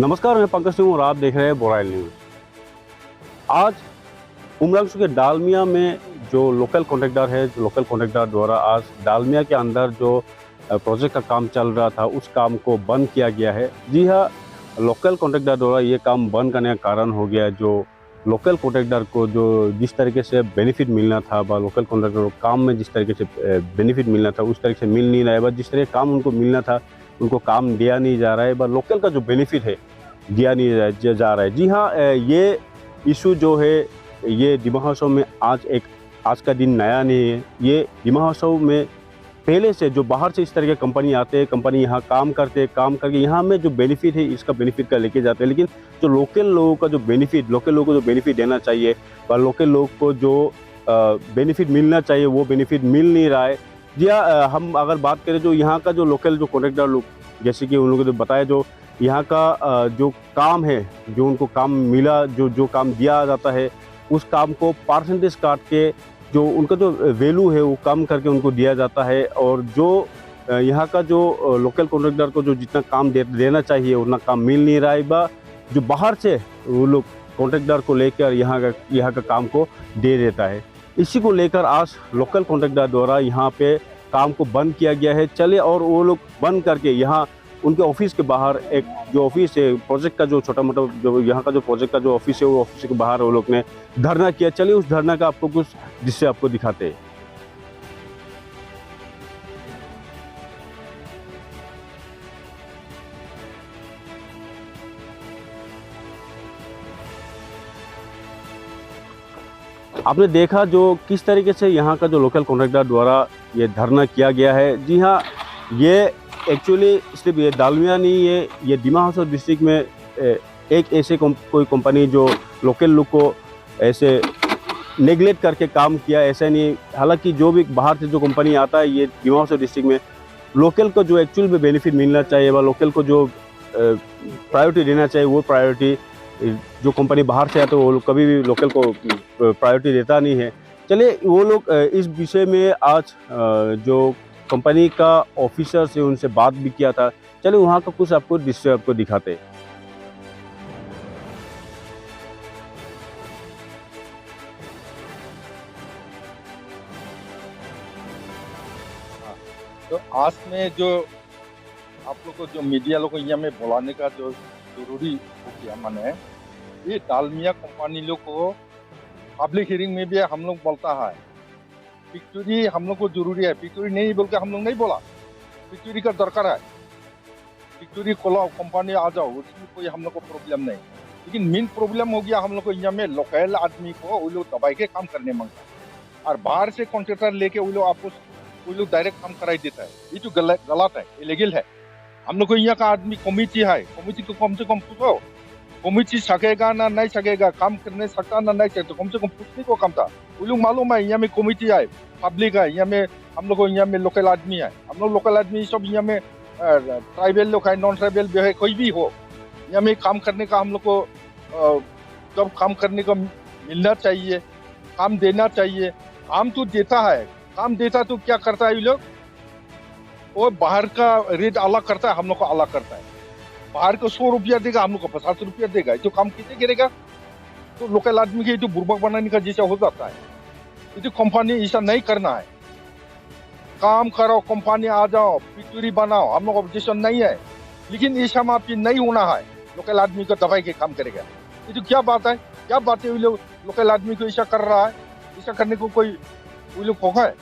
नमस्कार, मैं पंकज सिंह और आप देख रहे हैं बोराइल न्यूज़। आज उमरांचल के डालमिया में जो लोकल कॉन्ट्रैक्टर है, जो लोकल कॉन्ट्रैक्टर द्वारा आज डालमिया के अंदर जो प्रोजेक्ट का काम चल रहा था, उस काम को बंद किया गया है। जी हाँ, लोकल कॉन्ट्रैक्टर द्वारा ये काम बंद करने का कारण हो गया जो लोकल कॉन्ट्रैक्टर को जो जिस तरीके से बेनिफिट मिलना था, व लोकल कॉन्ट्रैक्टर को काम में जिस तरीके से बेनिफिट मिलना था, उस तरीके से मिल नहीं रहा है। जिस तरह काम उनको मिलना था, उनको काम दिया नहीं जा रहा है, व लोकल का जो बेनिफिट है दिया नहीं जा रहा है। जी हाँ, ये इशू जो है ये डिमा हाउस में आज का दिन नया नहीं है। ये डिमा हाउस में पहले से जो बाहर से इस तरह के कंपनी आते हैं, कंपनी यहाँ काम करके यहाँ में जो बेनिफिट है इसका बेनिफिट का लेके जाते हैं। लेकिन जो लोकल लोगों को जो बेनिफिट देना चाहिए व लोकल लोग को जो बेनिफिट मिलना चाहिए वो बेनिफिट मिल नहीं रहा है। जी हाँ, हम अगर बात करें जो यहाँ का जो लोकल जो कॉन्ट्रैक्टर लोग, जैसे कि उन लोगों ने बताया जो यहाँ का जो काम है, जो उनको काम मिला, जो काम दिया जाता है, उस काम को परसेंटेज काट के जो उनका जो वैल्यू है वो कम करके उनको दिया जाता है। और जो यहाँ का जो लोकल कॉन्ट्रैक्टर को जो जितना काम देना चाहिए उतना काम मिल नहीं रहा है। जो बाहर से वो लोग कॉन्ट्रैक्टर को लेकर यहाँ का काम को दे देता है। इसी को लेकर आज लोकल कॉन्ट्रैक्टर द्वारा यहाँ पे काम को बंद किया गया है। चले और वो लोग बंद करके यहाँ उनके ऑफिस के बाहर एक जो ऑफिस है, प्रोजेक्ट का जो छोटा मोटा जो यहाँ का जो प्रोजेक्ट का जो ऑफिस है, वो ऑफिस के बाहर वो लोग ने धरना किया। चलिए उस धरना का आपको कुछ जिससे आपको दिखाते हैं। आपने देखा जो किस तरीके से यहाँ का जो लोकल कॉन्ट्रैक्टर द्वारा ये धरना किया गया है। जी हाँ, ये एक्चुअली सिर्फ ये डालमिया नहीं है, ये डिमा हाउस डिस्ट्रिक्ट में एक ऐसे कोई कंपनी जो लोकल लोग को ऐसे नेगलेक्ट करके काम किया, ऐसा नहीं। हालांकि जो भी बाहर से जो कंपनी आता है, ये डिमा हाउस डिस्ट्रिक्ट में लोकल को जो एक्चुअल में बेनिफिट मिलना चाहिए व लोकल को जो प्रायोरिटी देना चाहिए, वो प्रायोरिटी जो कंपनी बाहर से आते हैं वो लोग कभी भी लोकल को प्रायोरिटी देता नहीं है। चलिए वो लोग इस विषय में आज जो कंपनी का ऑफिसर से उनसे बात भी किया था। चलिए वहाँ का कुछ आपको दृश्य आपको दिखाते हैं। तो आज में जो आप लोग को जो मीडिया लोग को यहाँ में बुलाने का जो जरूरी हो गया, माने ये डालमिया कंपनी लोग को पब्लिक हियरिंग में भी हम लोग बोलता है पिक्चुरी हम लोग को जरूरी है। पिक्चुरी नहीं बोल के हम लोग नहीं बोला, पिक्चुरी का दरकार है। पिक्चुरी खोलो, कंपनी आ जाओ, उसमें कोई हम लोग को प्रॉब्लम नहीं। लेकिन मेन प्रॉब्लम हो गया हम लोग को यहाँ में लोकल आदमी को वो लोग दबाई के काम करने मांगता है, और बाहर से कॉन्ट्रैक्टर लेके वो लोग आपको वो लोग डायरेक्ट काम कराई देता है। ये तो गलत है, इलीगल है। हम लोग को यहाँ का आदमी कमिटी है, कमिटी को कम से कम पूछो, कमिटी सकेगा ना नहीं सकेगा, काम करने सकता ना नहीं सकता, कम से कम पूछने को कम था। वो लोग मालूम है यहाँ में कमिटी है, पब्लिक है, यहाँ में हम लोग को यहाँ में लोकल आदमी है। हम लोग लोकल आदमी सब यहाँ में ट्राइबल लोग है, नॉन ट्राइबल भी है, कोई भी हो, यहाँ में काम करने का हम लोग को जब काम करने को मिलना चाहिए, काम देना चाहिए। काम तो देता है, काम देता तो क्या करता है ये लोग, वो बाहर का रेट अलग करता है, हम लोग को अलग करता है। बाहर को 100 रुपया देगा, हम लोग को 50 रुपया देगा। तो काम कितने गिरेगा? तो लोकल आदमी के तो बुर्बक बनाने का जैसा हो जाता है। ये तो कंपनी ऐसा नहीं करना है। काम करो, कंपनी आ जाओ, पिक्चुरी बनाओ, हम लोग ऑब्जेक्शन नहीं है। लेकिन ऐसा माफी नहीं होना है, लोकल आदमी को दबाई के काम करेगा। ये तो क्या बात है, क्या बात है? लोकल आदमी को ऐसा कर रहा है, ऐसा करने को कोई वो लोग खोखा है?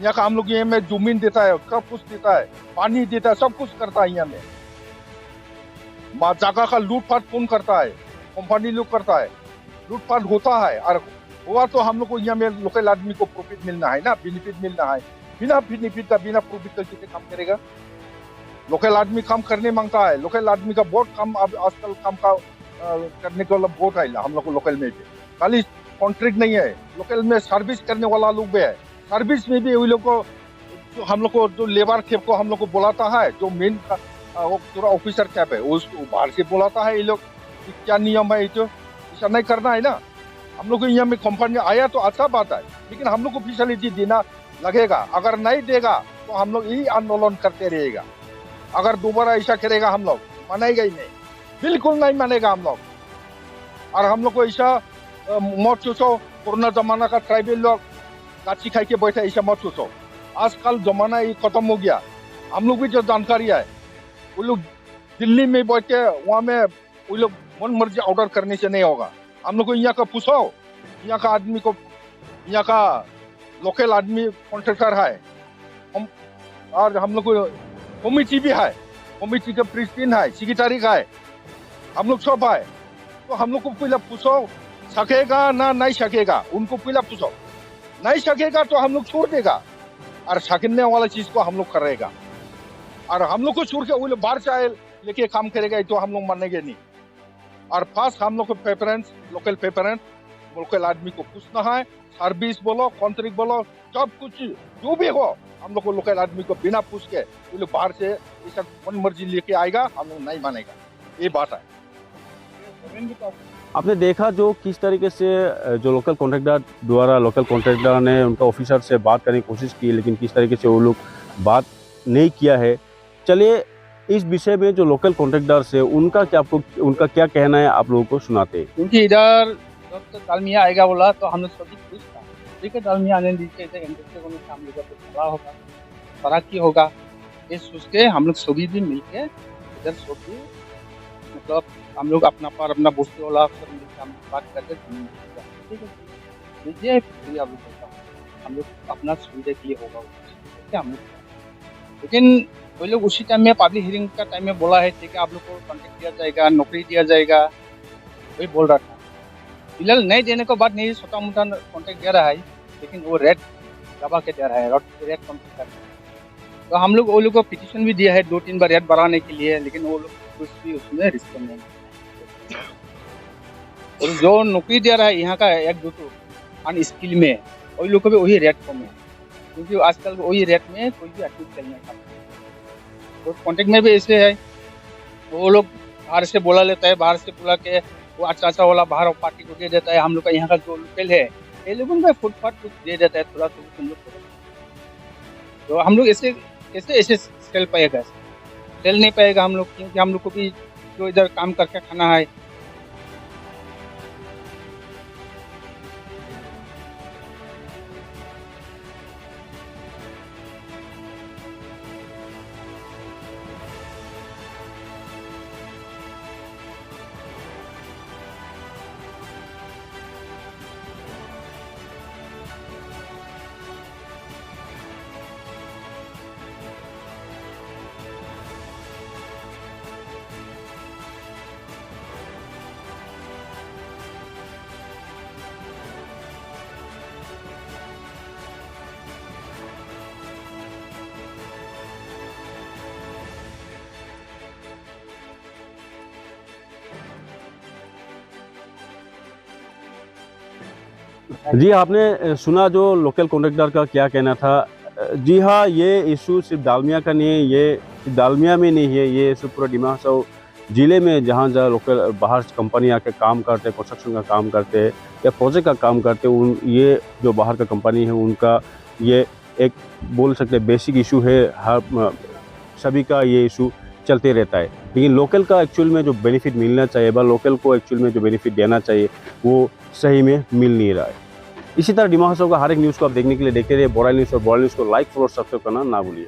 यहाँ का हम लोग यहाँ में जमीन देता है, सब कुछ देता है, पानी देता है, सब कुछ करता है। यहाँ में जगह का लूटपाट कौन करता है? कंपनी लोग करता है। लूटपाट होता है और हुआ तो हम लोग को यहाँ में लोकल आदमी को प्रॉफिट मिलना है ना, बेनिफिट मिलना है। बिना बेनिफिट का, बिना प्रॉफिट का कितने काम करेगा? लोकल आदमी काम करने मांगता है। लोकल आदमी का बहुत काम अब आजकल काम का करने का बहुत है हम लोग को। लोकल में भी खाली कॉन्ट्रैक्ट नहीं है, लोकल में सर्विस करने वाला लोग भी है। सर्विस में भी वही लोग को जो हम लोग को जो लेबर कैब को हम लोग को बुलाता है, जो मेन वो पूरा ऑफिसर कैब है, उसको बाहर से बुलाता है। ये लोग क्या नियम है? ये तो ऐसा नहीं करना है ना। हम लोग को यहाँ में कंपनी आया तो अच्छा बात है, लेकिन हम लोग को फैसिलिटी देना लगेगा। अगर नहीं देगा तो हम लोग यही आंदोलन करते रहेगा। अगर दोबारा ऐसा करेगा हम लोग मानेगा ही नहीं। बिल्कुल नहीं मानेगा हम लोग। और हम लोग को ऐसा मत सोचो कोरोना जमाना का ट्राइबल लोग लाठी खाई के बैठे, ऐसा मत सोचो। आजकल जमाना ये खत्म हो गया। हम लोग भी जो जानकारी है, वो लोग दिल्ली में बैठ के वहाँ में वो लोग मन मर्जी ऑर्डर करने से नहीं होगा। हम लोग को यहाँ का पूछो, यहाँ का आदमी को, यहाँ का लोकल आदमी कॉन्ट्रैक्टर है, हम और हम लोग को कमिटी भी है, कमिटी का प्रेसिडेंट है, सेक्रेटरी है, हम लोग सब है। तो हम लोग को पहले पूछो सकेगा ना नहीं सकेगा, उनको पहले पूछो। नहीं सकेगा तो हम लोग छोड़ देगा, और सकने वाला चीज को हम लोग करेगा। और हम लोग को छोड़ के वो लोग बाहर से आए लेके काम करेगा, तो हम लोग मानेंगे नहीं। और फर्स्ट हम लोग को प्रेफरेंस लोकल आदमी को पूछना है। सर्विस बोलो, कॉन्ट्रैक्ट बोलो, सब कुछ जो भी हो, हम लोग को लोकल आदमी को बिना पूछ के वो लोग बाहर से ऐसा मन मर्जी लेके आएगा, हम लोग नहीं मानेगा। ये बात है। आपने देखा जो किस तरीके से जो लोकल कॉन्ट्रैक्टर द्वारा लोकल कॉन्ट्रैक्टर ने उनका ऑफिसर से बात करने की कोशिश की, लेकिन किस तरीके से वो लोग बात नहीं किया है। चलिए इस विषय में जो लोकल कॉन्ट्रैक्टर्स है उनका क्या कहना है आप लोगों को सुनाते हैं। क्योंकि इधर जब तक दालमिया आएगा बोला तो हम लोग सभी खुश था। ठीक है, दालमिया आने दीजिए, इधर इंडस्ट्री को हम लोग को खड़ा होगा, तरक्की होगा, ये सोच के हम लोग सभी भी मिलके इधर सभी मतलब हम लोग अपना पर अपना बोलते वाला सब मिलकर हम बात करके ठीक है दीजिए, हम लोग अपना सुविधा के लिए होगा हम लोग। लेकिन वो लोग उसी टाइम में पब्लिक हियरिंग का टाइम में बोला है, ठीक है आप लोग को कॉन्ट्रैक्ट दिया जाएगा, नौकरी दिया जाएगा, वही बोल रहा था। फिलहाल नहीं देने को बाद नहीं, छोटा मोटा कॉन्ट्रैक्ट दे रहा है, लेकिन वो रेट दबा के दे रहा है, रेट कम कर रहा है। तो हम लोग वो लोग को पिटीशन भी दिया है 2-3 बार रेट बढ़ाने के लिए, लेकिन वो लोग कुछ भी उसमें रिस्पॉन्ड नहीं। और जो नौकरी दे रहा है यहाँ का 1-2 तो अनस्किल में, वही लोग को भी वही रेट कम है, क्योंकि आजकल वही रेट में कोई भी आदमी चलने का। तो कॉन्ट्रैक्ट में भी ऐसे है, वो लोग बाहर से बोला लेता है, बाहर से बोला के वो अच्छा वाला बाहर पार्टी को दे देता है। हम लोग का यहाँ का जो लोकल है ये लोगों का फुटपाथ कुछ दे देता है, थोड़ा हम लोग। तो हम लोग ऐसे सेल पाएगा, सेल नहीं पाएगा हम लोग, क्योंकि हम लोग को भी जो इधर काम करके खाना है। जी आपने सुना जो लोकल कॉन्ट्रैक्टर का क्या कहना था। जी हाँ, ये इशू सिर्फ दालमिया का नहीं है, ये सिर्फ दालमिया में नहीं है, ये सिर्फ पूरा डिमा हसाओ ज़िले में जहाँ जहाँ लोकल बाहर से कंपनी आके काम करते हैं, कंस्ट्रक्शन का काम करते हैं या प्रोजेक्ट का काम करते हैं, ये जो बाहर का कंपनी है उनका ये एक बोल सकते हैं बेसिक इशू है। हर सभी का ये इशू चलते रहता है, लेकिन लोकल का एक्चुअल में जो बेनिफिट मिलना चाहिए, लोकल को एक्चुअल में जो बेनिफिट देना चाहिए वो सही में मिल नहीं रहा है। इसी तरह डिमा हसाओ का हर एक न्यूज़ को आप देखने के लिए देखते रहिए बोराइल न्यूज़, और बोराइल न्यूज़ को लाइक फॉलो सब्सक्राइब करना ना भूलिए।